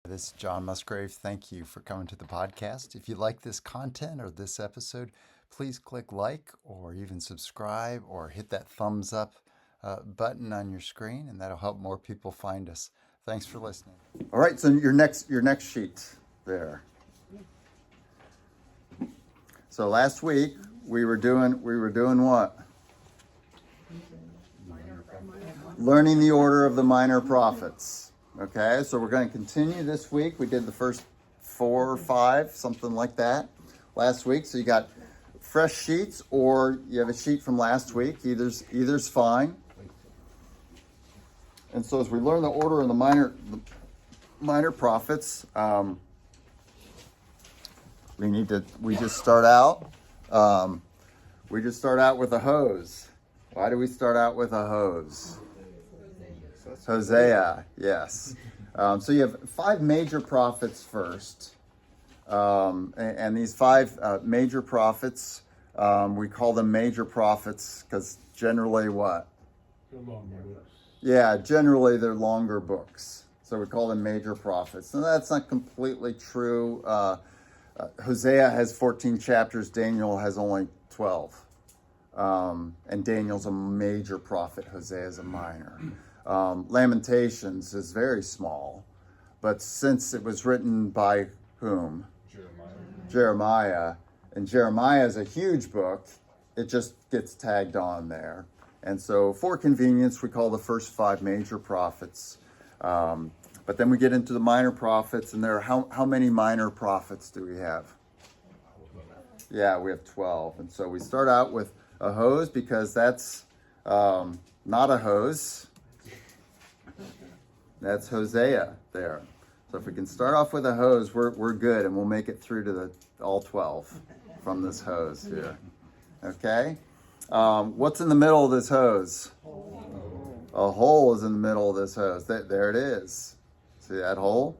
This is John Musgrave. Thank you for coming to the podcast. If you like this content or this episode, please click like or even subscribe or hit that thumbs up button on your screen, and that'll help more people find us. Thanks for listening. All right, so your next sheet there. So last week we were doing what? Learning the order of the minor prophets. Okay, so we're going to continue this week. We did the first 4 or 5, something like that, last week. So you got fresh sheets, or you have a sheet from last week. Either's fine. And so as we learn the order of the minor prophets, we just start out with a hose. Why do we start out with a hose? Hosea, yes. So you have 5 major prophets first. And these 5 major prophets, we call them major prophets because generally what? They're longer books. Yeah, generally they're longer books. So we call them major prophets. And that's not completely true. Hosea has 14 chapters. Daniel has only 12. And Daniel's a major prophet. Hosea is a minor. Lamentations is very small, but since it was written by whom? Jeremiah, and Jeremiah is a huge book, it just gets tagged on there. And so for convenience, we call the first 5 major prophets. But then we get into the minor prophets, and there are how many minor prophets do we have? Yeah, we have 12. And so we start out with a hose because that's not a hose. That's Hosea there. So if we can start off with a hose, we're good, and we'll make it through to all 12 from this hose here. Okay? What's in the middle of this hose? A hole is in the middle of this hose. There it is. See that hole?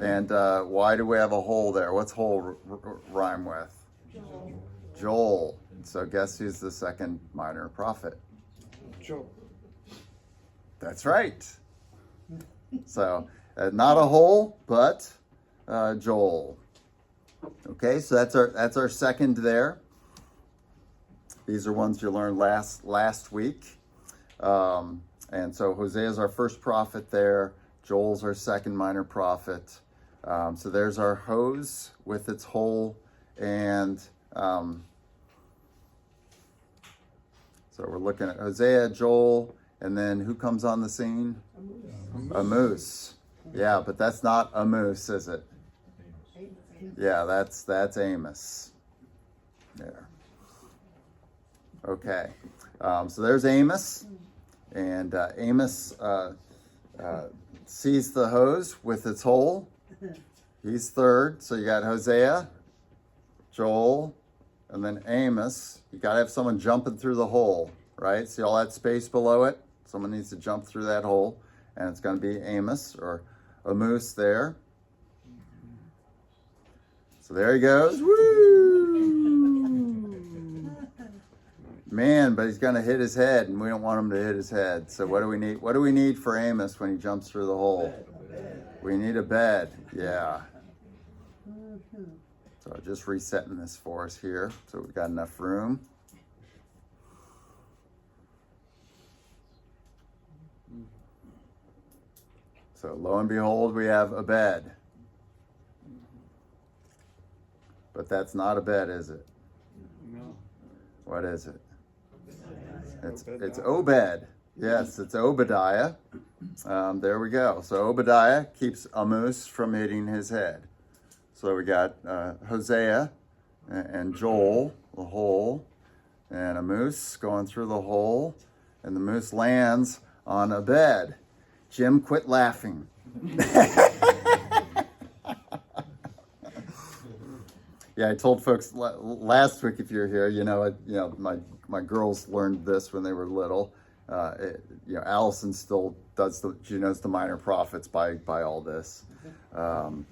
And why do we have a hole there? What's hole rhyme with? Joel. So guess who's the second minor prophet? Joel. That's right. So not a hole, but Joel. Okay, so that's our second there. These are ones you learned last week. And so Hosea is our first prophet there. Joel's our second minor prophet. So there's our hose with its hole. And so we're looking at Hosea, Joel, and then who comes on the scene? A moose. Yeah, but that's not a moose, is it? Yeah, that's Amos. There. Okay. So there's Amos. And Amos sees the hose with its hole. He's third. So you got Hosea, Joel, and then Amos. You got to have someone jumping through the hole, right? See all that space below it? Someone needs to jump through that hole. And it's going to be Amos or a moose there. So there he goes. Woo! Man, but he's going to hit his head, and we don't want him to hit his head. So what do we need? What do we need for Amos when he jumps through the hole? We need a bed. Yeah. So just resetting this for us here so we've got enough room. So lo and behold, we have a bed. But that's not a bed, is it? No. What is it? It's Obed. Yes, it's Obadiah. There we go. So Obadiah keeps a moose from hitting his head. So we got Hosea and Joel, the hole, and a moose going through the hole, and the moose lands on a bed. Jim, quit laughing. Yeah, I told folks last week, if you're here, my girls learned this when they were little. Allison still does she knows the minor prophets by all this. So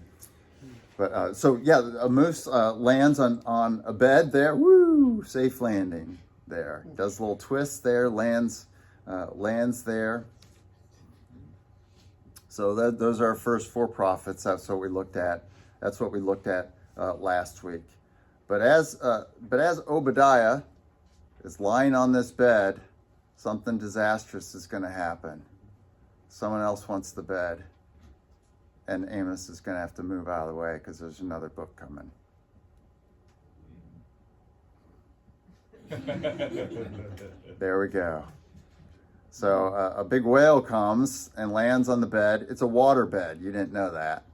a moose lands on a bed there. Woo! Safe landing there. Does a little twist there, lands there. So those are our first four prophets. That's what we looked at. That's what we looked at last week. But as Obadiah is lying on this bed, something disastrous is going to happen. Someone else wants the bed, and Amos is going to have to move out of the way because there's another book coming. There we go. So a big whale comes and lands on the bed. It's a water bed. You didn't know that.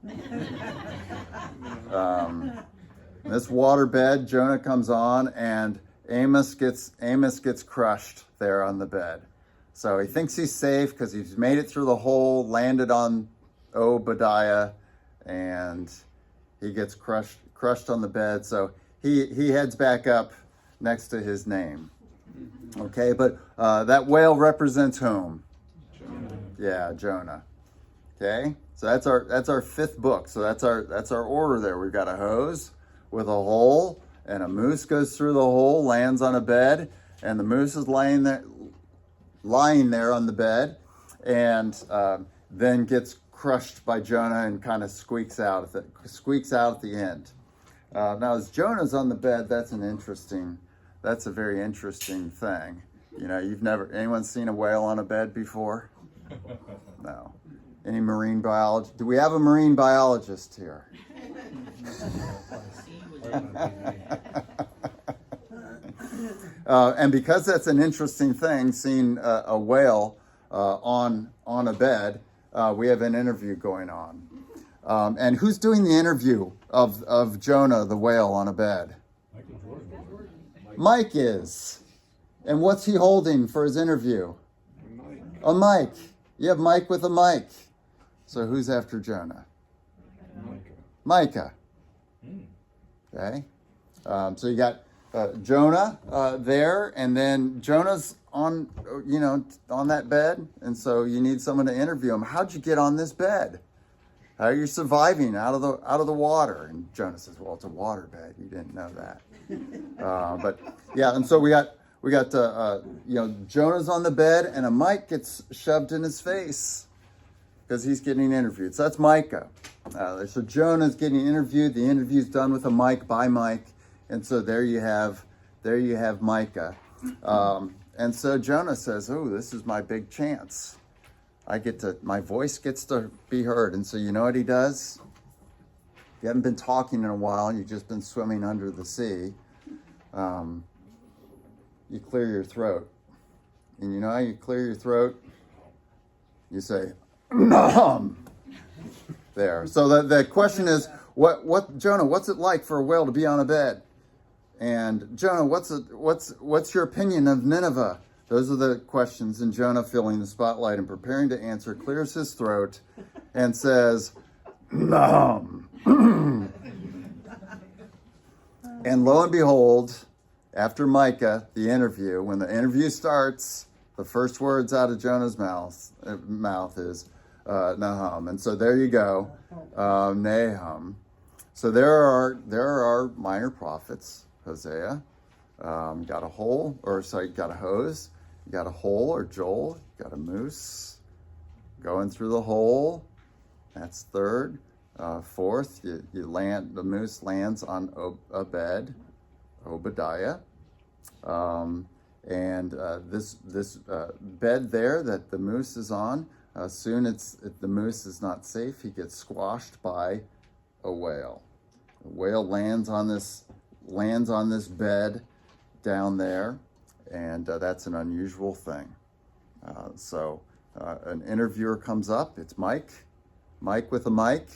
This water bed, Jonah comes on, and Amos gets crushed there on the bed. So he thinks he's safe because he's made it through the hole, landed on Obadiah, and he gets crushed on the bed. So he heads back up next to his name. Okay, but that whale represents whom? Jonah. Yeah, Jonah. Okay, so that's our fifth book. So that's our order there. We've got a hose with a hole, and a moose goes through the hole, lands on a bed, and the moose is lying there on the bed, and then gets crushed by Jonah and kind of squeaks out at the end. Now, as Jonah's on the bed, that's a very interesting thing. You know, anyone seen a whale on a bed before? No. Any marine biology? Do we have a marine biologist here? And because that's an interesting thing, seeing a whale on a bed, we have an interview going on. And who's doing the interview of Jonah, the whale, on a bed? Mike is. And what's he holding for his interview? A mic. You have Mike with a mic. So who's after Jonah? Micah. Okay. So you got Jonah there, and then Jonah's on that bed, and so you need someone to interview him. How'd you get on this bed? How are you surviving out of the water? And Jonah says, "Well, it's a water bed. You didn't know that." But yeah, and so we got Jonah's on the bed, and a mic gets shoved in his face because he's getting interviewed. So that's Micah. So Jonah's getting interviewed. The interview's done with a mic by Mike, and so there you have Micah. And so Jonah says, "Oh, this is my big chance. My voice gets to be heard." And so you know what he does? You haven't been talking in a while, and you've just been swimming under the sea. You clear your throat. And you know how you clear your throat? You say, "Nom." There. So the question is, what Jonah, what's it like for a whale to be on a bed? And Jonah, what's your opinion of Nineveh? Those are the questions, and Jonah, filling the spotlight and preparing to answer, clears his throat and says, "Nom." And lo and behold, after Micah, when the interview starts, the first words out of Jonah's mouth is Nahum. And so there you go, Nahum. So there are our minor prophets. Hosea, you got a hole, you got a hose, you got a hole, or Joel, you got a moose going through the hole. That's third. Fourth, the moose lands on a bed, Obadiah. And this bed there that the moose is on, if the moose is not safe, he gets squashed by a whale. A whale lands on this bed down there, and that's an unusual thing. So an interviewer comes up. It's Mike with a mic.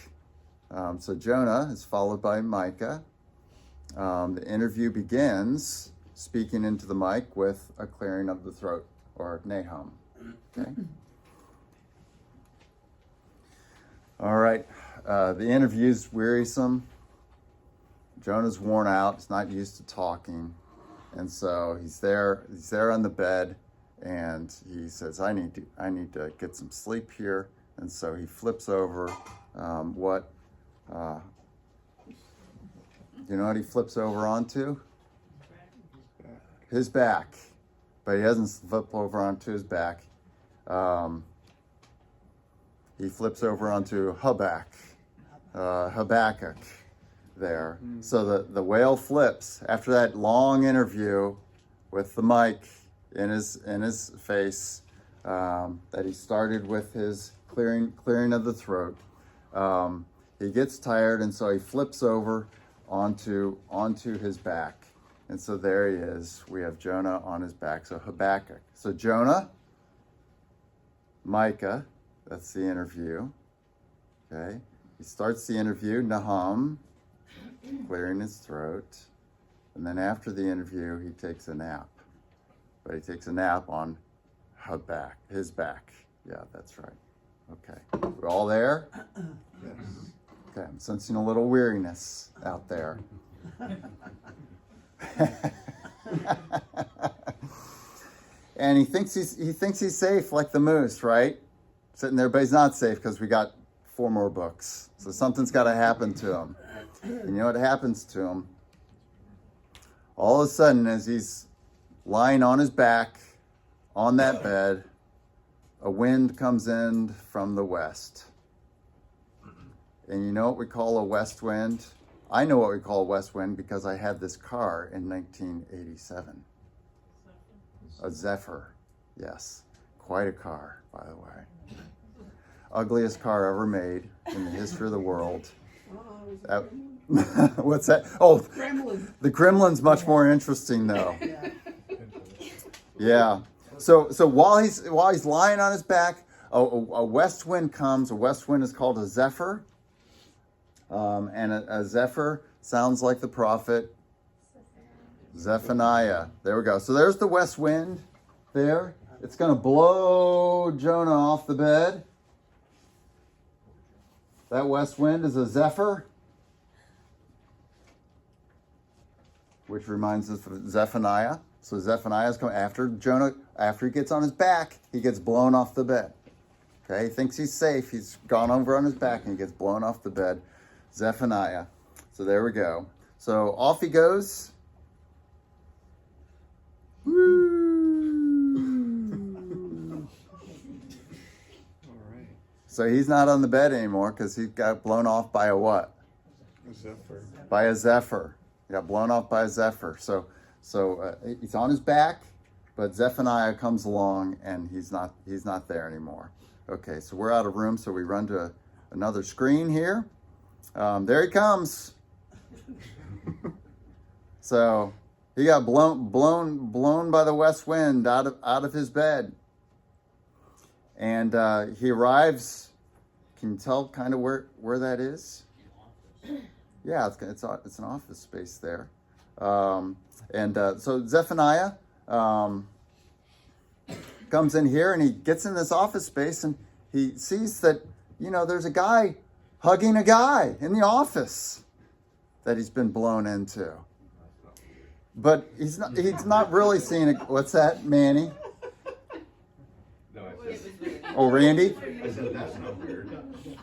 So Jonah is followed by Micah. The interview begins speaking into the mic with a clearing of the throat, or Nahum. Okay. All right. The interview's wearisome. Jonah's worn out. He's not used to talking, and so he's there on the bed, and he says, "I need to get some sleep here." And so he flips over. You know what he flips over onto? His back. But he doesn't flip over onto his back. he flips over onto Habakkuk there. So the whale flips after that long interview with the mic in his face that he started with his clearing of the throat. He gets tired, and so he flips over onto his back. And so there he is. We have Jonah on his back. So Habakkuk. So Jonah, Micah, that's the interview. Okay. He starts the interview, Nahum, clearing his throat. And then after the interview, he takes a nap. But he takes a nap on his back. Yeah, that's right. Okay. We're all there? Yes. Okay, I'm sensing a little weariness out there. And he thinks he's safe like the moose, right? Sitting there, but he's not safe because we got 4 more books. So something's got to happen to him. And you know what happens to him? All of a sudden, as he's lying on his back on that bed, a wind comes in from the west. And you know what we call a west wind? I know what we call a west wind because I had this car in 1987. A Zephyr, yes. Quite a car, by the way. Ugliest car ever made in the history of the world. What's that? Oh, Gremlin. the Gremlin's much more interesting though. Yeah. So while he's lying on his back, a west wind comes. A west wind is called a Zephyr. And a Zephyr sounds like the prophet Zephaniah. There we go. So there's the west wind there. It's going to blow Jonah off the bed. That west wind is a Zephyr, which reminds us of Zephaniah. So Zephaniah is coming after Jonah. After he gets on his back, he gets blown off the bed. Okay, he thinks he's safe. He's gone over on his back and he gets blown off the bed. Zephaniah. So there we go. So off he goes. All right. So he's not on the bed anymore because he got blown off by a what? A Zephyr. By a Zephyr. He got blown off by a Zephyr. So he's on his back, but Zephaniah comes along and he's not there anymore. Okay, so we're out of room, so we run to another screen here. There he comes. So he got blown by the west wind out of his bed, and he arrives. Can you tell kind of where that is? Yeah, it's an office space there, so Zephaniah comes in here and he gets in this office space and he sees that there's a guy hugging a guy in the office that he's been blown into. But he's not really seeing it. What's that, Manny? No, I said, Oh, Randy? I said that's not weird.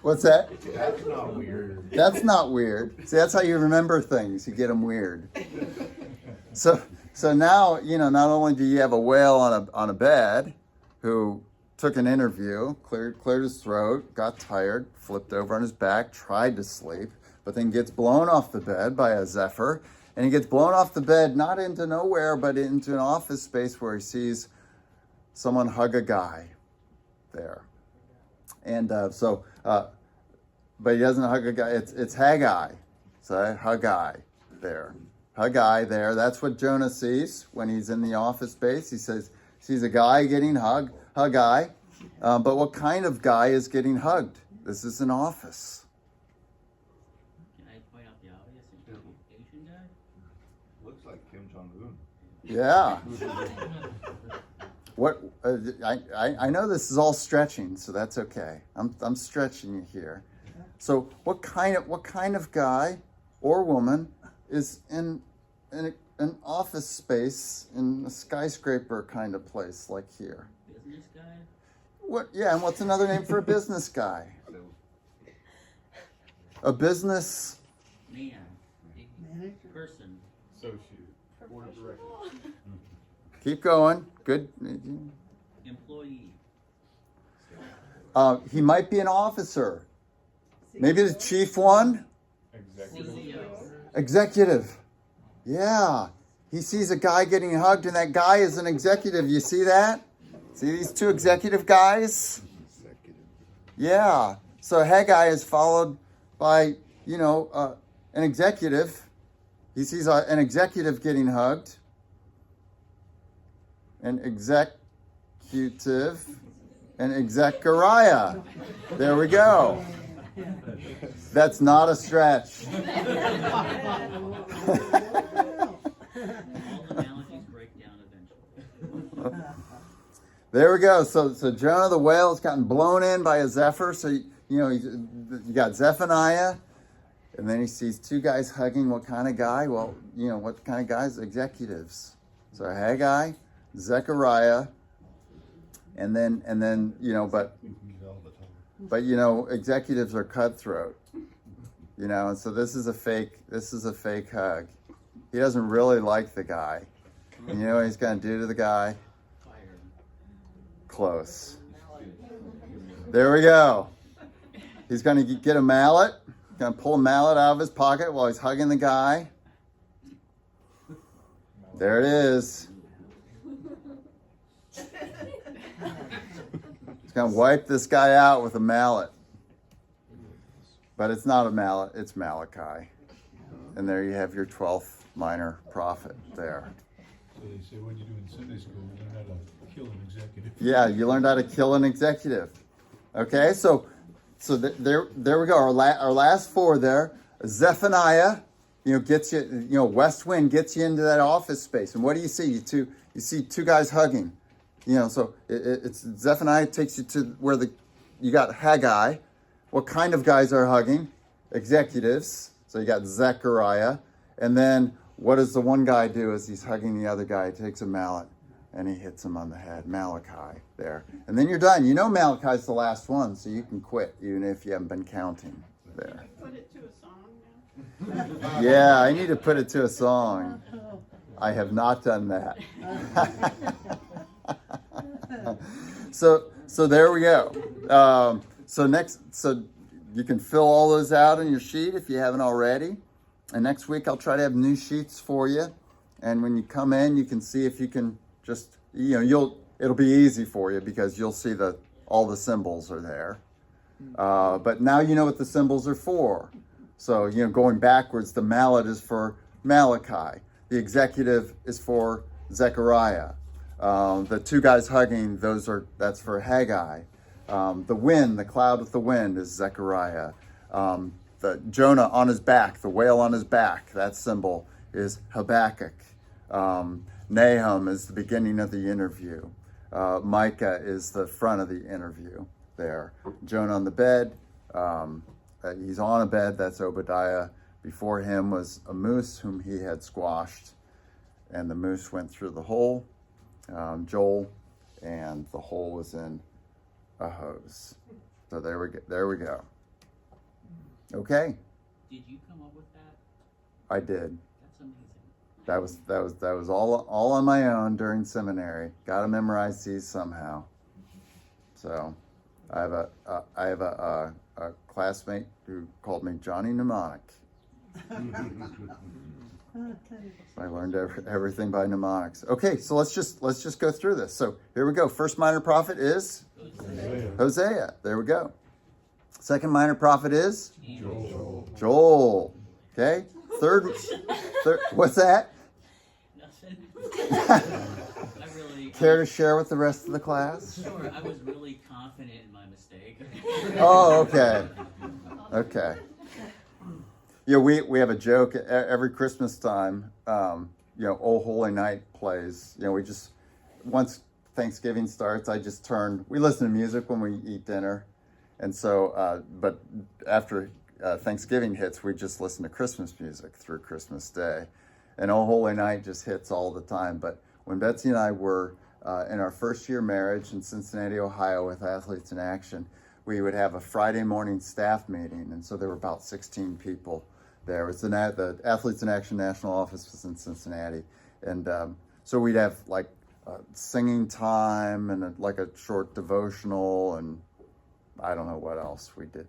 What's that? That's not weird. That's not weird. See, that's how you remember things. You get them weird. So now, not only do you have a whale on a bed who took an interview, cleared his throat, got tired, flipped over on his back, tried to sleep, but then gets blown off the bed by a Zephyr. And he gets blown off the bed, not into nowhere, but into an office space where he sees someone hug a guy there. And but he doesn't hug a guy. It's Haggai. So Haggai there. Haggai there. That's what Jonah sees when he's in the office space. He sees a guy getting hugged. Haggai. But what kind of guy is getting hugged? This is an office. Can I point out the obvious? Is he Asian guy? Looks like Kim Jong-un. Yeah. What I know this is all stretching, so that's okay. I'm stretching you here. So what kind of guy or woman is in an office space in a skyscraper kind of place like here? Business guy? What? Yeah, and what's another name for a business guy? So, A business. Man. Manager. Person. associate. Board of directors. Keep going. Good. Employee. He might be an officer. Maybe the chief one? CEO. Executive. Yeah. He sees a guy getting hugged, and that guy is an executive. You see that? See these two executive guys? Executive. Yeah. So Haggai is followed by, an executive. He sees an executive getting hugged. An executive. And Zechariah. There we go. That's not a stretch. All analogies break down eventually. There we go. So Jonah the whale has gotten blown in by a zephyr. So you got Zephaniah, and then he sees two guys hugging. What kind of guy? Well, what kind of guys? Executives. So Haggai, Zechariah, and then but executives are cutthroat. And so this is a fake hug. He doesn't really like the guy. And you know what he's gonna do to the guy? Fire him. Close. There we go. He's going to get a mallet. Going to pull a mallet out of his pocket while he's hugging the guy. There it is. He's going to wipe this guy out with a mallet. But it's not a mallet, it's Malachi. And there you have your 12th minor prophet there. So they say when you do in Sunday school, you learn how to kill an executive. Yeah, you learned how to kill an executive. Okay, so there we go. Our last four there. Zephaniah, gets you. West wind gets you into that office space, and what do you see? You see two guys hugging. So it's Zephaniah takes you to where you got Haggai. What kind of guys are hugging? Executives. So you got Zechariah, and then what does the one guy do as he's hugging the other guy? He takes a mallet and he hits him on the head. Malachi there. And then you're done. Malachi's the last one, so you can quit even if you haven't been counting there. Put it to a song now. Yeah, I need to put it to a song. I have not done that. So there we go. So you can fill all those out on your sheet if you haven't already. And next week I'll try to have new sheets for you. And when you come in, you can see if you can just, it'll be easy for you because you'll see all the symbols are there. But now you know what the symbols are for. So, going backwards, the mallet is for Malachi. The executive is for Zechariah. The two guys hugging, that's for Haggai. The wind, the cloud with the wind is Zechariah. The Jonah on his back, the whale on his back, that symbol is Habakkuk. Nahum is the beginning of the interview. Micah is the front of the interview there. Jonah on the bed. He's on a bed, that's Obadiah. Before him was a moose whom he had squashed, and the moose went through the hole, Joel, and the hole was in a hose. So there we go. Okay, Did you come up with that? I did. That's amazing. That was all on my own during seminary. Got to memorize these somehow. So, I have a classmate who called me Johnny Mnemonic. I learned everything by mnemonics. Okay, so let's just go through this. So here we go. First minor prophet is Hosea. There we go. Second minor prophet is Joel. Okay. Third. What's that? Nothing. I really. Care to share with the rest of the class? Sure, I was really confident in my mistake. Oh, okay. Okay. Yeah, we have a joke every Christmas time. Oh Holy Night plays. We just, once Thanksgiving starts, we listen to music when we eat dinner. And so, but after Thanksgiving hits, we just listen to Christmas music through Christmas Day. And Oh Holy Night just hits all the time. But when Betsy and I were in our first year marriage in Cincinnati, Ohio with Athletes in Action, we would have a Friday morning staff meeting. And so there were about 16 people there. It was the Athletes in Action National Office was in Cincinnati. And so we'd have like singing time and like a short devotional and I don't know what else we did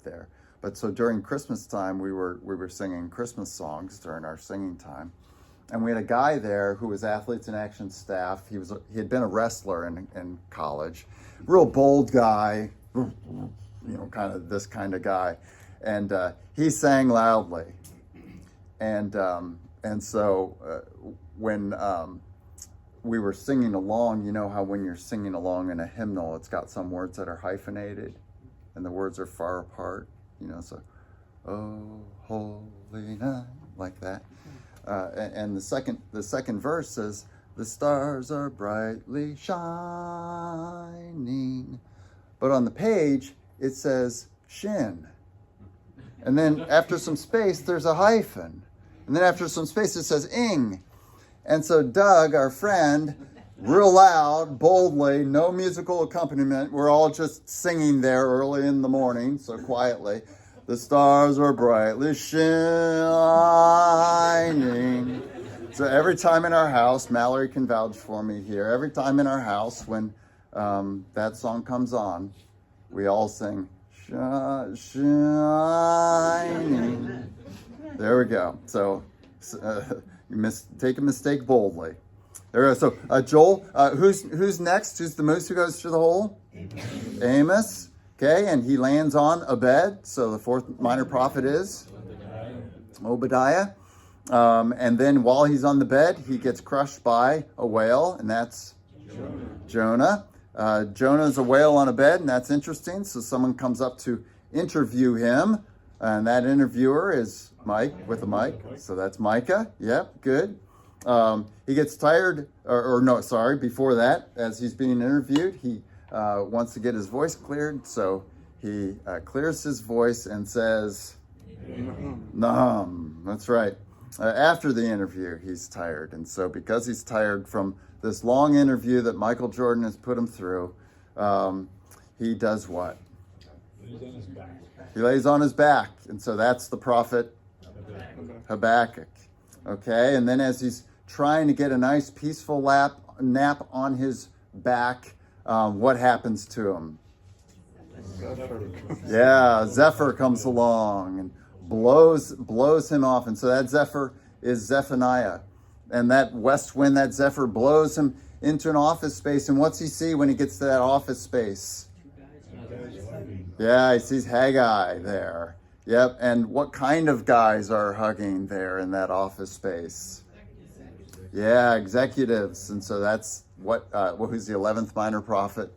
there. But so during Christmas time, we were singing Christmas songs during our singing time, and we had a guy there who was Athletes in Action staff. He had been a wrestler in college, real bold guy, kind of this kind of guy, and he sang loudly, and so when we were singing along, you know how when you're singing along in a hymnal, it's got some words that are hyphenated, and the words are far apart. So, oh, holy night, like that. And the second verse says, the stars are brightly shining. But on the page, it says shin. And then after some space, there's a hyphen. And then after some space, it says ing. And so Doug, our friend, real loud, boldly, no musical accompaniment. We're all just singing there early in the morning, so quietly. The stars are brightly shining. So every time in our house, Mallory can vouch for me here, every time in our house when that song comes on, we all sing, shining. There we go. So take a mistake boldly. There we go. So Joel, who's next? Who's the moose who goes through the hole? Amos. Okay, and he lands on Obed. So the fourth minor prophet is Obadiah. And then while he's on the bed, he gets crushed by a whale, and that's Jonah. Jonah's a whale on a bed, and that's interesting. So someone comes up to interview him, and that interviewer is Mike with a mic. So that's Micah. Yep, good. He gets tired, before that, as he's being interviewed, he wants to get his voice cleared. So he clears his voice and says, Nahum. That's right. After the interview, he's tired. And so because he's tired from this long interview that Michael Jordan has put him through, he does what? He lays on his back. And so that's the prophet Habakkuk. Okay, and then as he's trying to get a nice peaceful nap on his back, what happens to him? Yeah, Zephyr comes along and blows him off. And so that Zephyr is Zephaniah. And that west wind, that Zephyr, blows him into an office space. And what's he see when he gets to that office space? Yeah, he sees Haggai there. Yep, and what kind of guys are hugging there in that office space? Yeah, executives. And so that's who's the 11th minor prophet?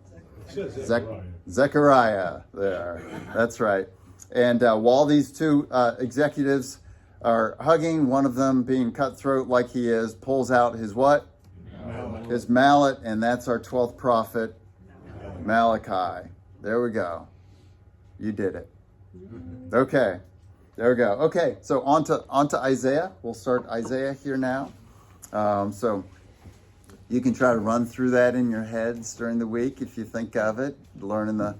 Zechariah there. That's right. And while these two executives are hugging, one of them being cutthroat like he is, pulls out his what? His mallet, and that's our 12th prophet, Malachi. There we go. You did it. Okay. There we go. Okay, so on to Isaiah. We'll start Isaiah here now. So you can try to run through that in your heads during the week if you think of it, learning the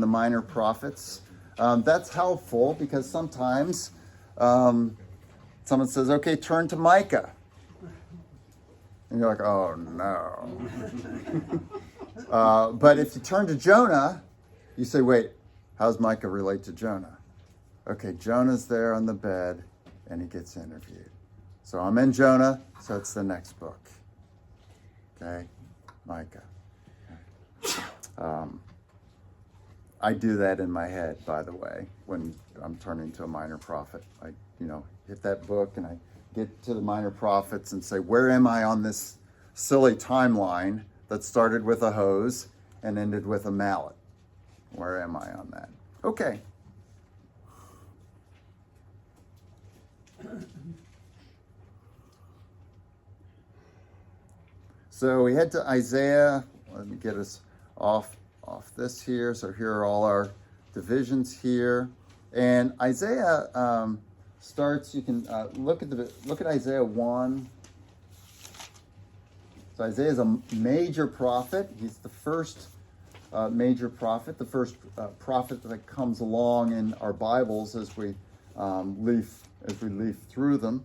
minor prophets. That's helpful because sometimes someone says, okay, turn to Micah. And you're like, oh no. But if you turn to Jonah, you say, wait, how does Micah relate to Jonah? Okay, Jonah's there on the bed and he gets interviewed. So I'm in Jonah, so it's the next book. Okay, Micah. I do that in my head, by the way, when I'm turning to a minor prophet. I, hit that book and I get to the minor prophets and say, where am I on this silly timeline that started with a hose and ended with a mallet? Where am I on that? Okay. So we head to Isaiah. Let me get us off this here. So here are all our divisions here, and Isaiah starts. You can look at Isaiah 1. So Isaiah is a major prophet. He's the first major prophet, the first prophet that comes along in our Bibles as we leaf through them.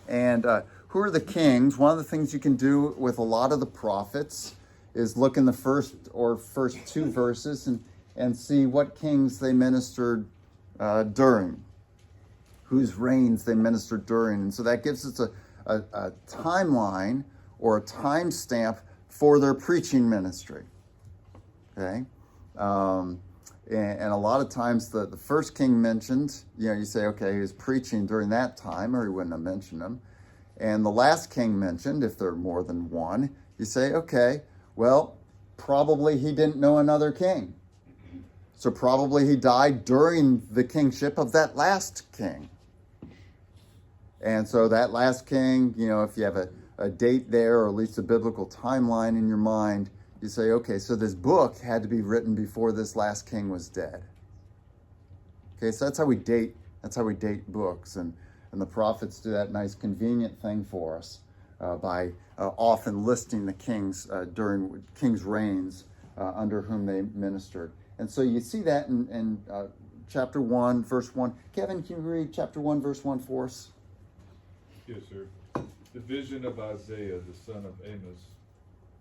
And who are the kings? One of the things you can do with a lot of the prophets is look in the first two verses and and see what kings they ministered during, whose reigns they ministered during. And so that gives us a timeline or a time stamp for their preaching ministry. Okay? And a lot of times the first king mentioned, you say, okay, he was preaching during that time, or he wouldn't have mentioned him. And the last king mentioned, if there are more than one, you say, okay, well, probably he didn't know another king. So probably he died during the kingship of that last king. And so that last king, if you have a date there, or at least a biblical timeline in your mind, you say, okay, so this book had to be written before this last king was dead. Okay, so that's how we date books. And the prophets do that nice convenient thing for us by often listing the kings during kings' reigns under whom they ministered. And so you see that in chapter 1, verse 1. Kevin, can you read chapter 1, verse 1 for us? Yes, sir. The vision of Isaiah, the son of Amos,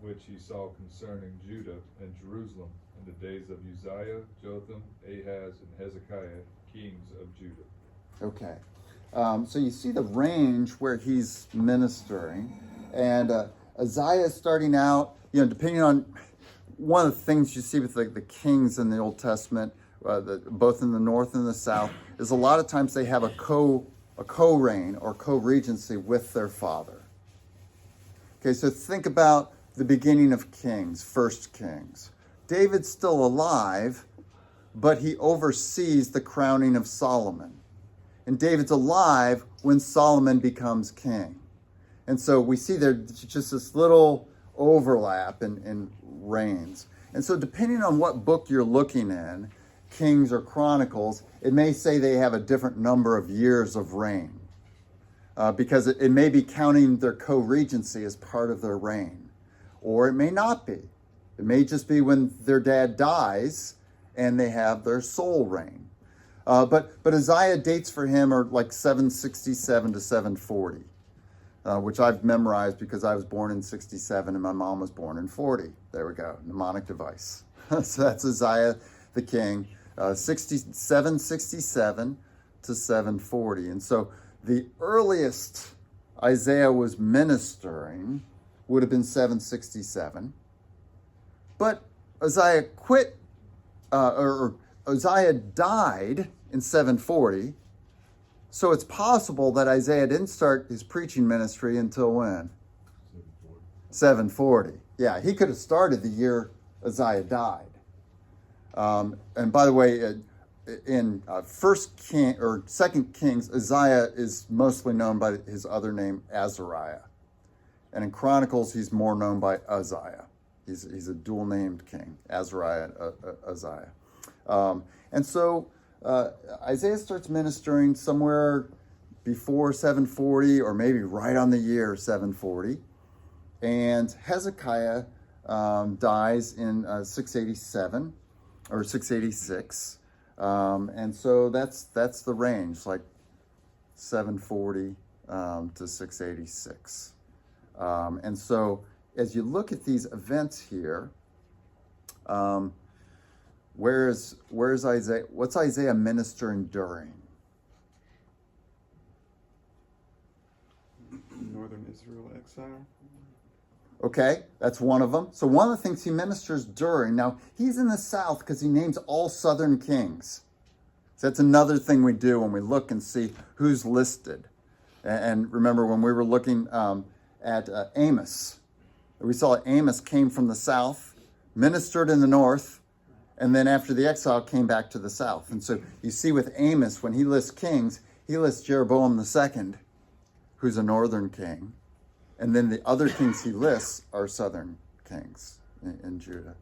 which he saw concerning Judah and Jerusalem in the days of Uzziah, Jotham, Ahaz, and Hezekiah, kings of Judah. Okay. So you see the range where he's ministering. And Isaiah is starting out, depending on one of the things you see with the kings in the Old Testament, both in the north and the south, is a lot of times they have a co-reign or co-regency with their father. Okay, so think about the beginning of Kings, First Kings. David's still alive, but he oversees the crowning of Solomon. And David's alive when Solomon becomes king. And so we see there's just this little overlap in reigns. And so depending on what book you're looking in, Kings or Chronicles, it may say they have a different number of years of reign. Because it may be counting their co-regency as part of their reign. Or it may not be. It may just be when their dad dies and they have their sole reign. But Isaiah dates for him are like 767 to 740, which I've memorized because I was born in 67 and my mom was born in 40. There we go, mnemonic device. So that's Isaiah the king, 767 to 740. And so the earliest Isaiah was ministering would have been 767. But Isaiah Isaiah died in 740. So it's possible that Isaiah didn't start his preaching ministry until when? 740. Yeah, he could have started the year Isaiah died. And by the way, in First King or Second Kings, Isaiah is mostly known by his other name, Azariah. And in Chronicles, he's more known by Uzziah. He's a dual-named king, Azariah and Uzziah. And so Isaiah starts ministering somewhere before 740 or maybe right on the year 740. And Hezekiah dies in 687 or 686. And so that's the range, like 740 to 686. And so as you look at these events here, where's Isaiah? What's Isaiah ministering during? Northern Israel exile. Okay, that's one of them. So one of the things he ministers during, now he's in the south because he names all southern kings. So that's another thing we do when we look and see who's listed. And remember when we were looking at Amos, we saw Amos came from the south, ministered in the north, and then after the exile came back to the south. And so you see with Amos, when he lists kings, he lists Jeroboam II, who's a northern king. And then the other kings he lists are southern kings in Judah.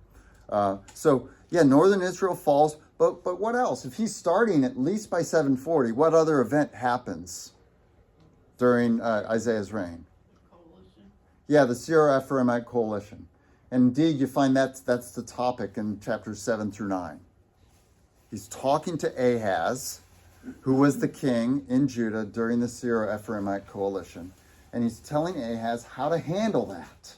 So yeah, northern Israel falls, but what else? If he's starting at least by 740, what other event happens during Isaiah's reign? Coalition. Yeah, the Syro-Ephraimite coalition. And indeed, you find that's the topic in chapters 7 through 9. He's talking to Ahaz, who was the king in Judah during the Syro-Ephraimite coalition. And he's telling Ahaz how to handle that.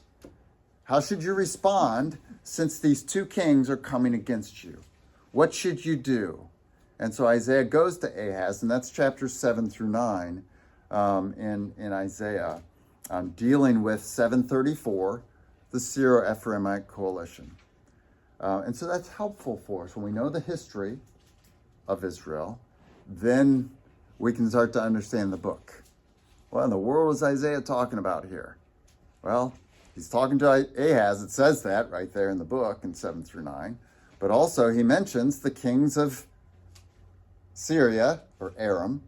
How should you respond since these two kings are coming against you? What should you do? And so Isaiah goes to Ahaz, and that's chapters 7 through 9 in Isaiah, dealing with 734, the Syro-Ephraimite coalition. And so that's helpful for us. When we know the history of Israel, then we can start to understand the book. What in the world is Isaiah talking about here? Well, he's talking to Ahaz. It says that right there in the book in 7 through 9. But also he mentions the kings of Syria, or Aram,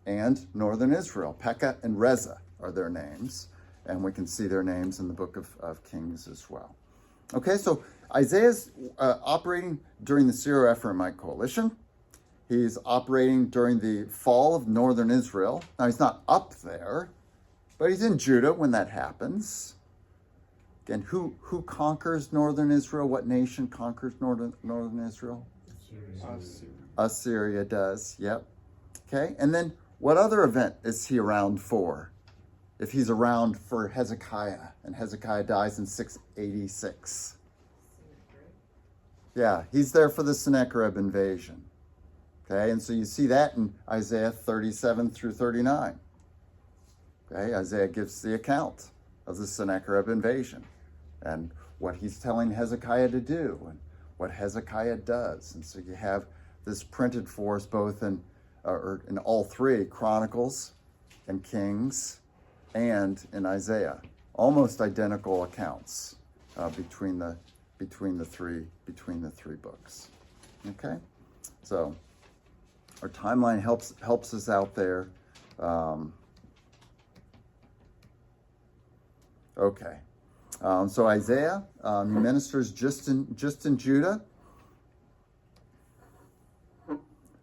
and northern Israel. Pekah and Reza are their names. And we can see their names in the book of Kings as well. Okay, so Isaiah's operating during the Syro-Ephraimite coalition. He's operating during the fall of northern Israel. Now, he's not up there, but he's in Judah when that happens. Again, who conquers northern Israel? What nation conquers northern Israel? Assyria. Assyria does, yep. Okay, and then what other event is he around for? If he's around for Hezekiah, and Hezekiah dies in 686. Yeah, he's there for the Sennacherib invasion. Okay, and so you see that in Isaiah 37 through 39. Okay, Isaiah gives the account of the Sennacherib invasion and what he's telling Hezekiah to do and what Hezekiah does. And so you have this printed for us both in all three, Chronicles and Kings and in Isaiah. Almost identical accounts between the three books. Okay, so our timeline helps us out there. Okay, so Isaiah he ministers just in Judah.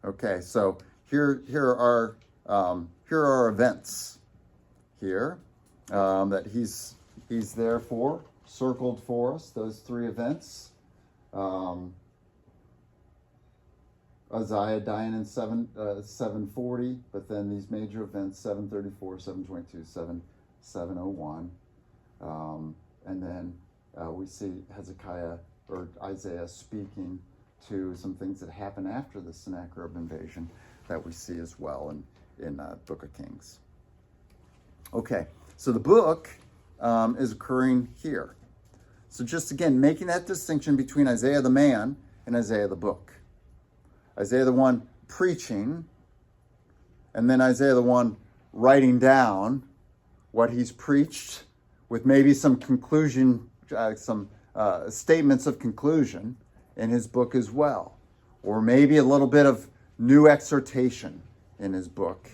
Okay, so here are our events here that he's there for, circled for us. Those three events. Uzziah dying in 740, but then these major events 734, 722, 701, and then we see Hezekiah or Isaiah speaking to some things that happen after the Sennacherib invasion that we see as well in Book of Kings. Okay, so the book is occurring here. So just again, making that distinction between Isaiah the man and Isaiah the book. Isaiah the one preaching, and then Isaiah the one writing down what he's preached with maybe some conclusion, some statements of conclusion in his book as well. Or maybe a little bit of new exhortation in his book,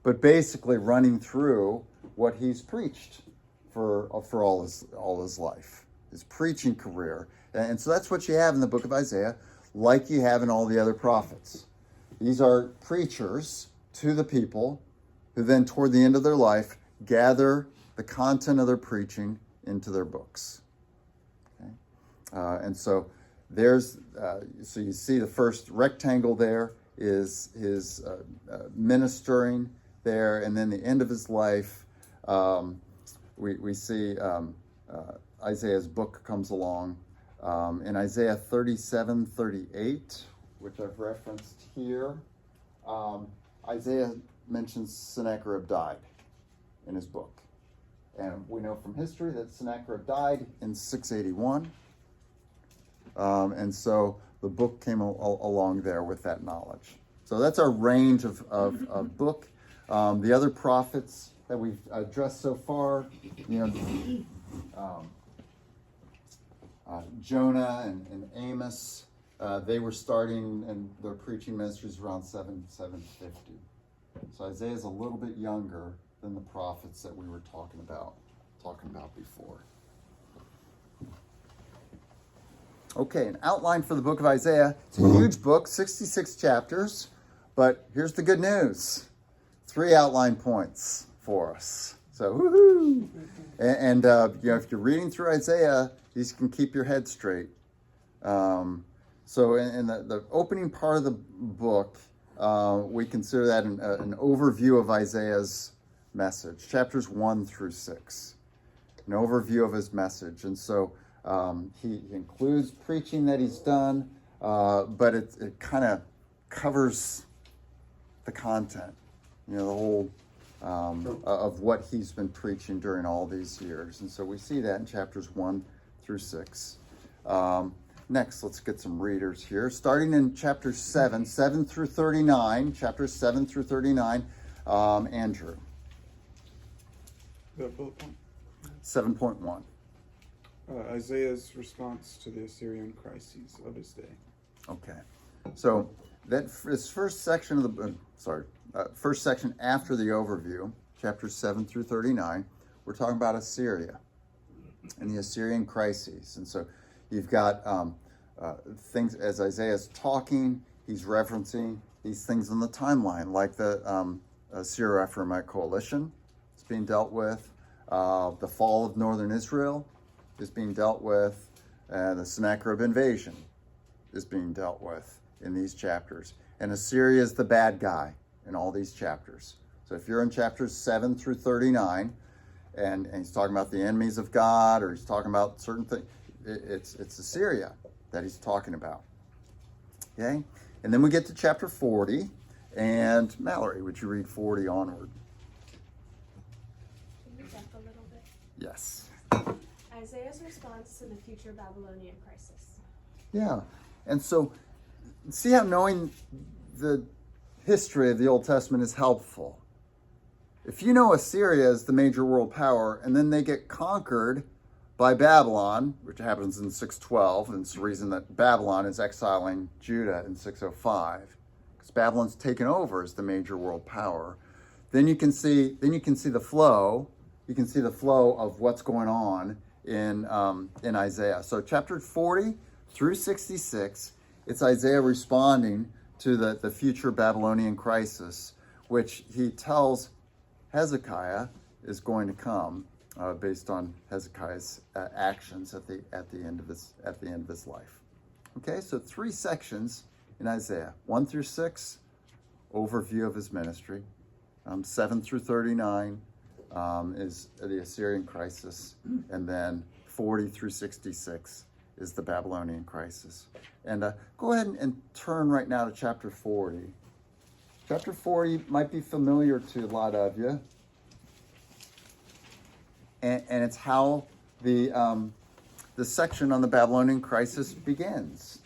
but basically running through what he's preached for all his life, his preaching career. And so that's what you have in the book of Isaiah, like you have in all the other prophets. These are preachers to the people who then, toward the end of their life, gather the content of their preaching into their books. Okay? And so there's, so you see the first rectangle there is his ministering there, and then the end of his life, we see Isaiah's book comes along. In Isaiah 37:38, which I've referenced here, Isaiah mentions Sennacherib died in his book. And we know from history that Sennacherib died in 681. And so the book came along there with that knowledge. So that's our range of book. The other prophets that we've addressed so far, Jonah and Amos, they were starting and their preaching ministries around 750. So Isaiah's a little bit younger than the prophets that we were talking about before. Okay, an outline for the book of Isaiah. It's a huge book, 66 chapters, but here's the good news. 3 outline points for us. So, woohoo! And if you're reading through Isaiah, these can keep your head straight. So in the opening part of the book, we consider that an overview of Isaiah's message, chapters 1 through 6. An overview of his message. And so he includes preaching that he's done, but it kind of covers the content, the whole of what he's been preaching during all these years. And so we see that in chapters 1 through 6. Next, let's get some readers here. Starting in chapter 7 through 39, chapters 7 through 39, Andrew. The bullet point. 7.1. Isaiah's response to the Assyrian crises of his day. Okay, so this first section of the first section after the overview, chapters 7 through 39, we're talking about Assyria and the Assyrian crises. And so you've got things as Isaiah's talking, he's referencing these things on the timeline, like the Syro-Ephraimite coalition is being dealt with, the fall of northern Israel is being dealt with, the Sennacherib invasion is being dealt with in these chapters. And Assyria is the bad guy in all these chapters. So if you're in chapters 7 through 39, and he's talking about the enemies of God, or he's talking about certain things, it's Assyria that he's talking about. Okay? And then we get to chapter 40, and Mallory, would you read 40 onward? Can you jump a little bit? Yes. Isaiah's response to the future Babylonian crisis. Yeah. And so, see how knowing the history of the Old Testament is helpful. If you know Assyria is the major world power, and then they get conquered by Babylon, which happens in 612, and it's the reason that Babylon is exiling Judah in 605, because Babylon's taken over as the major world power. Then you can see the flow. You can see the flow of what's going on in Isaiah. So chapter 40 through 66, it's Isaiah responding to the future Babylonian crisis, which he tells Hezekiah is going to come based on Hezekiah's actions at the end of his life. Okay, so 3 sections in Isaiah: 1 through 6, overview of his ministry. 7 through 39 is the Assyrian crisis, and then 40 through 66 is the Babylonian crisis. And go ahead and turn right now to chapter 40. Chapter 40 might be familiar to a lot of you. And it's how the section on the Babylonian crisis begins.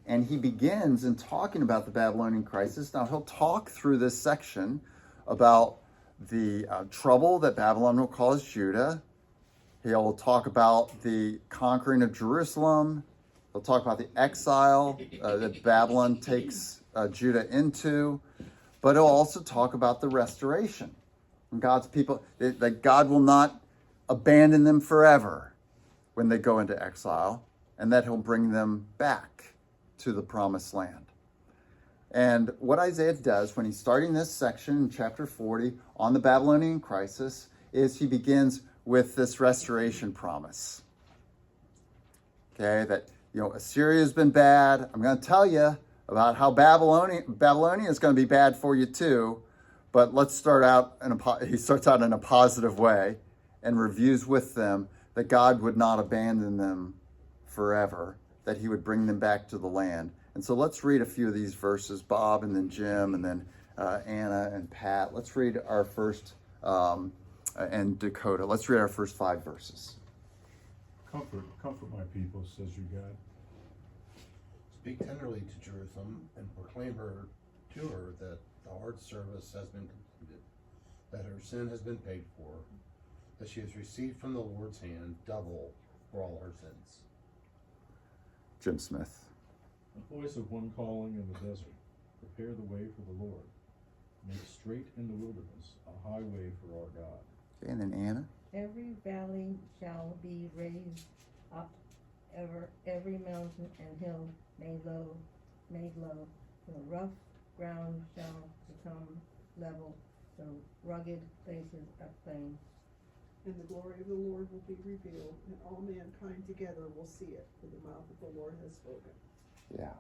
And he begins in talking about the Babylonian crisis. Now, he'll talk through this section about the trouble that Babylon will cause Judah. He'll talk about the conquering of Jerusalem. He'll talk about the exile that Babylon takes Judah into. But he'll also talk about the restoration. And God's people, that God will not abandon them forever when they go into exile, and that he'll bring them back to the promised land. And what Isaiah does when he's starting this section in chapter 40 on the Babylonian crisis is he begins with this restoration promise. Okay, that Assyria has been bad. I'm going to tell you about how Babylonia is going to be bad for you too. But let's start out he starts out in a positive way and reviews with them that God would not abandon them forever, that he would bring them back to the land. And so let's read a few of these verses, Bob and then Jim and then Anna and Pat. Let's read our first, and Dakota. Let's read our first 5 verses. Comfort my people, says your God. Speak tenderly to Jerusalem and proclaim to her that the hard service has been completed, that her sin has been paid for, that she has received from the Lord's hand double for all her sins. Jim Smith. The voice of one calling in the desert, prepare the way for the Lord. Make straight in the wilderness a highway for our God. Okay, and then Anna. Every valley shall be raised up, every mountain and hill made low. The rough ground shall become level, the rugged places a plain. And the glory of the Lord will be revealed, and all mankind together will see it, for the mouth of the Lord has spoken. Yeah.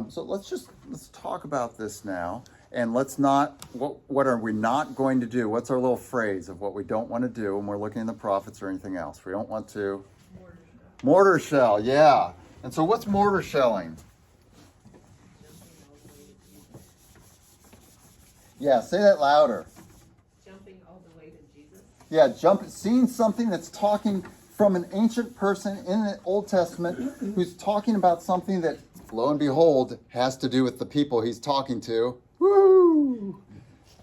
So let's talk about this now, and let's not. What are we not going to do? What's our little phrase of what we don't want to do when we're looking at the prophets or anything else? We don't want to. Mortar shell. Yeah. And so what's mortar shelling? Yeah, say that louder. Jumping all the way to Jesus. Yeah, seeing something that's talking from an ancient person in the Old Testament who's talking about something that, lo and behold, has to do with the people he's talking to. Woo!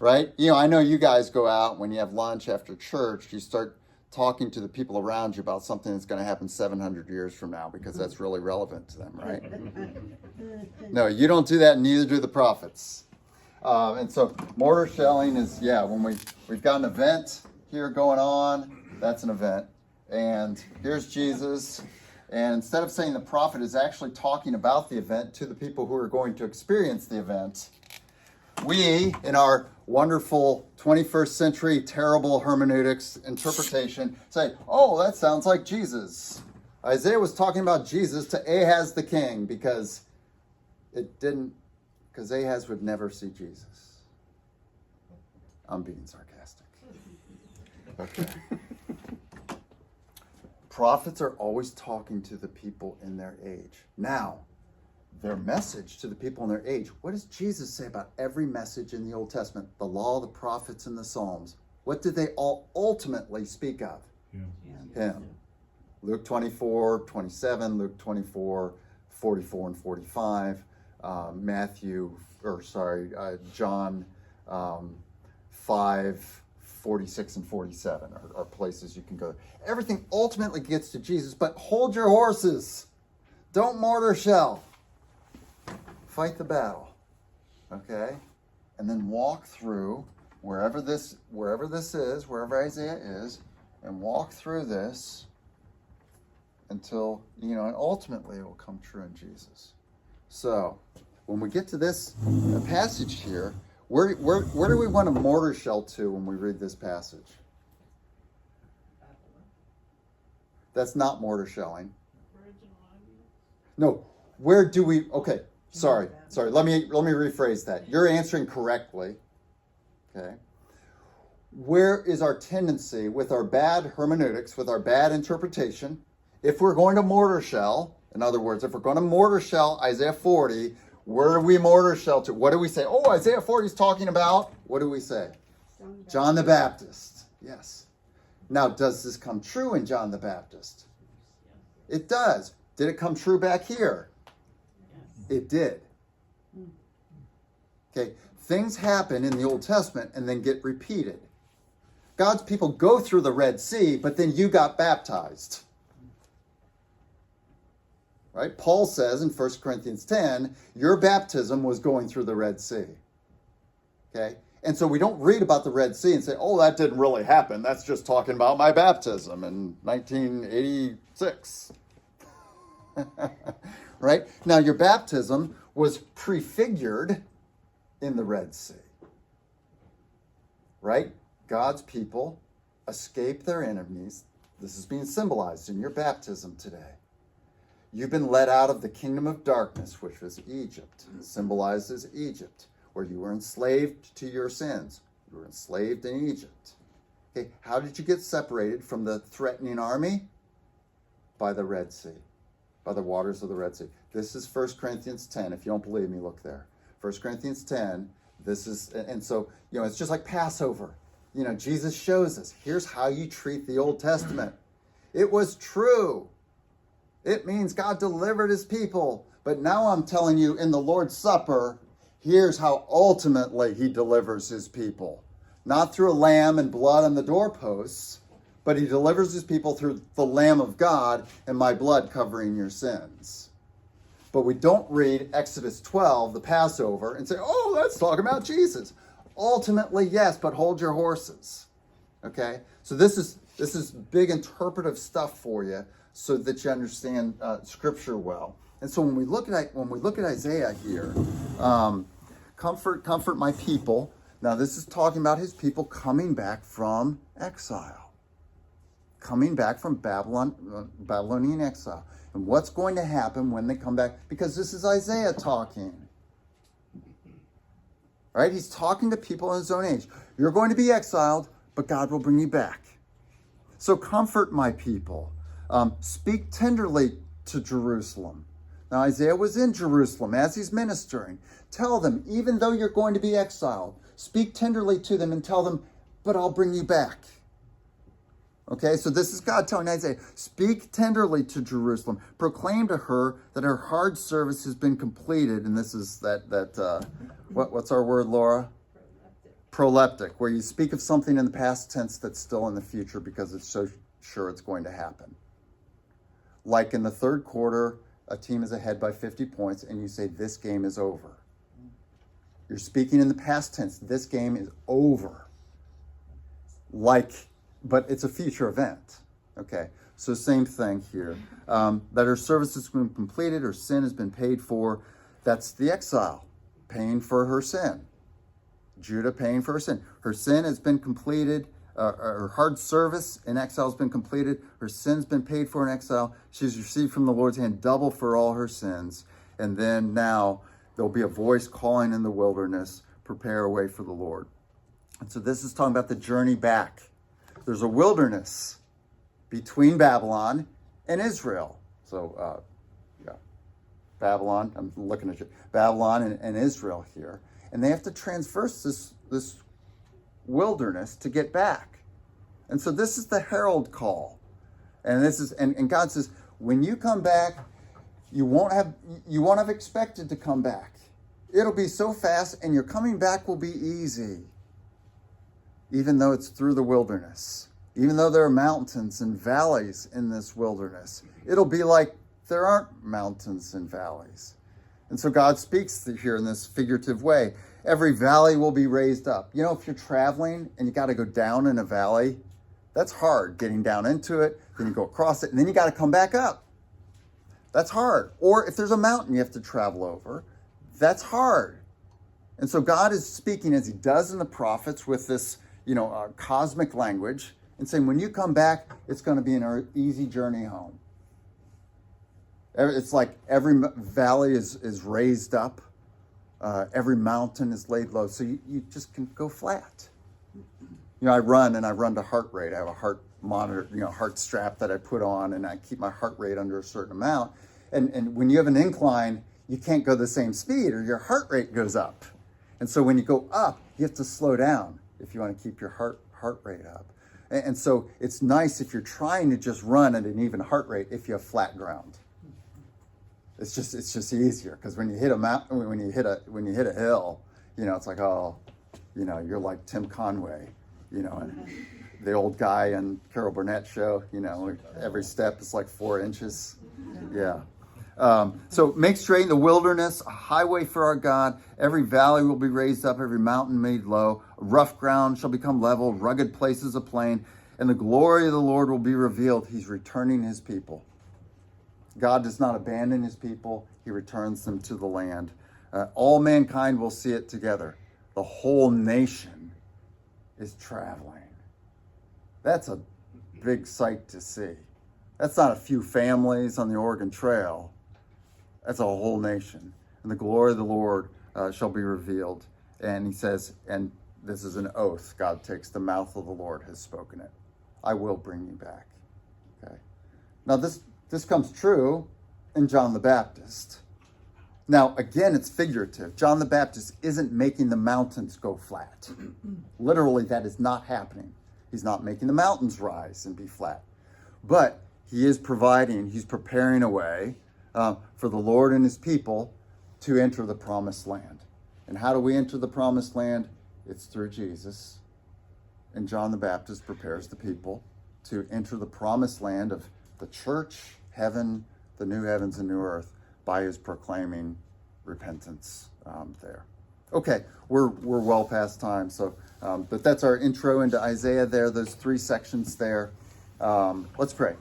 Right? You know, I know you guys go out when you have lunch after church, you start talking to the people around you about something that's going to happen 700 years from now because that's really relevant to them, right? No, you don't do that, neither do the prophets. And so mortar shelling is, when we've got an event here going on, that's an event. And here's Jesus. And instead of saying the prophet is actually talking about the event to the people who are going to experience the event, we, in our wonderful 21st century terrible hermeneutics interpretation, say, oh, that sounds like Jesus. Isaiah was talking about Jesus to Ahaz the king because Ahaz would never see Jesus. I'm being sarcastic. Okay. Prophets are always talking to the people in their age. Now, their message to the people in their age, what does Jesus say about every message in the Old Testament? The law, the prophets, and the Psalms. What did they all ultimately speak of? Him. Luke 24:27, Luke 24:44 and 45, John 5:46 and 47 are places you can go. Everything ultimately gets to Jesus, but hold your horses. Don't mortar shell. Fight the battle. Okay? And then walk through wherever Isaiah is, and walk through this until, and ultimately it will come true in Jesus. So, when we get to this passage here, where do we want to mortar shell to when we read this passage? That's not mortar shelling. No, where do we, okay, sorry, let me rephrase that. You're answering correctly, okay? Where is our tendency with our bad hermeneutics, with our bad interpretation, if we're going to mortar shell, in other words, if we're going to mortar shell Isaiah 40, where do we mortar shell to? What do we say? Oh, Isaiah 40 is talking about, what do we say? John the Baptist. Yes. Now, does this come true in John the Baptist? It does. Did it come true back here? It did. Okay, things happen in the Old Testament and then get repeated. God's people go through the Red Sea, but then you got baptized. Right? Paul says in 1 Corinthians 10, your baptism was going through the Red Sea. Okay? And so we don't read about the Red Sea and say, oh, that didn't really happen. That's just talking about my baptism in 1986. Right? Now, your baptism was prefigured in the Red Sea. Right? God's people escape their enemies. This is being symbolized in your baptism today. You've been led out of the kingdom of darkness, which was Egypt, symbolized as Egypt, where you were enslaved to your sins. You were enslaved in Egypt. Okay, how did you get separated from the threatening army? By the Red Sea, by the waters of the Red Sea. This is 1 Corinthians 10. If you don't believe me, look there. 1 Corinthians 10, this is, and so, it's just like Passover. Jesus shows us, here's how you treat the Old Testament. It was true. It means God delivered his people. But now I'm telling you, in the Lord's Supper, here's how ultimately he delivers his people. Not through a lamb and blood on the doorposts, but he delivers his people through the Lamb of God and my blood covering your sins. But we don't read Exodus 12, the Passover, and say, oh, that's talking about Jesus. Ultimately, yes, but hold your horses. Okay? So this is big interpretive stuff for you, so that you understand Scripture well. And so when we look at Isaiah here, comfort my people. Now this is talking about his people coming back from exile, coming back from Babylonian exile, and what's going to happen when they come back? Because this is Isaiah talking. Right? He's talking to people in his own age. You're going to be exiled, but God will bring you back. So comfort my people. Speak tenderly to Jerusalem. Now, Isaiah was in Jerusalem as he's ministering. Tell them, even though you're going to be exiled, speak tenderly to them and tell them, but I'll bring you back. Okay, so this is God telling Isaiah, speak tenderly to Jerusalem. Proclaim to her that her hard service has been completed. And this is what's our word, Laura? Proleptic, where you speak of something in the past tense that's still in the future because it's so sure it's going to happen. Like in the third quarter, a team is ahead by 50 points and you say, this game is over. You're speaking in the past tense. This game is over. But it's a future event. Okay, so same thing here. That her service has been completed, her sin has been paid for. That's the exile, paying for her sin. Judah paying for her sin. Her sin has been completed. Her hard service in exile has been completed. Her sin's been paid for in exile. She's received from the Lord's hand double for all her sins. And then now there'll be a voice calling in the wilderness, prepare a way for the Lord. And so this is talking about the journey back. There's a wilderness between Babylon and Israel. So, Babylon, I'm looking at you, Babylon and Israel here. And they have to traverse this wilderness to get back. And so this is the herald call. And this is, and God says, when you come back, you won't have expected to come back. It'll be so fast and your coming back will be easy. Even though it's through the wilderness, even though there are mountains and valleys in this wilderness, it'll be like there aren't mountains and valleys. And so God speaks here in this figurative way. Every valley will be raised up. You know, if you're traveling and you got to go down in a valley, that's hard, getting down into it, then you go across it, and then you got to come back up. That's hard. Or if there's a mountain you have to travel over, that's hard. And so God is speaking, as he does in the prophets, with this cosmic language, and saying, when you come back, it's going to be an easy journey home. It's like every valley is raised up. Every mountain is laid low. So you just can go flat. I run to heart rate. I have a heart monitor, heart strap that I put on, and I keep my heart rate under a certain amount. And when you have an incline, you can't go the same speed or your heart rate goes up. And so when you go up, you have to slow down if you want to keep your heart rate up. And so it's nice if you're trying to just run at an even heart rate if you have flat ground. It's just easier, because when you hit a mountain, when you hit a hill, it's like, you're like Tim Conway, and the old guy on Carol Burnett show, every step is like 4 inches. Yeah. So make straight in the wilderness a highway for our God. Every valley will be raised up, every mountain made low. Rough ground shall become level, rugged places a plain, and the glory of the Lord will be revealed. He's returning his people. God does not abandon his people. He returns them to the land. All mankind will see it together. The whole nation is traveling. That's a big sight to see. That's not a few families on the Oregon Trail. That's a whole nation. And the glory of the Lord shall be revealed. And he says, and this is an oath God takes, the mouth of the Lord has spoken it. I will bring you back. Okay. Now this comes true in John the Baptist. Now, again, it's figurative. John the Baptist isn't making the mountains go flat. Literally, that is not happening. He's not making the mountains rise and be flat. But he is he's preparing a way for the Lord and his people to enter the promised land. And how do we enter the promised land? It's through Jesus. And John the Baptist prepares the people to enter the promised land of the church, heaven, the new heavens and new earth, by his proclaiming repentance there. Okay, we're well past time, so but that's our intro into Isaiah there. Those 3 sections there. Let's pray.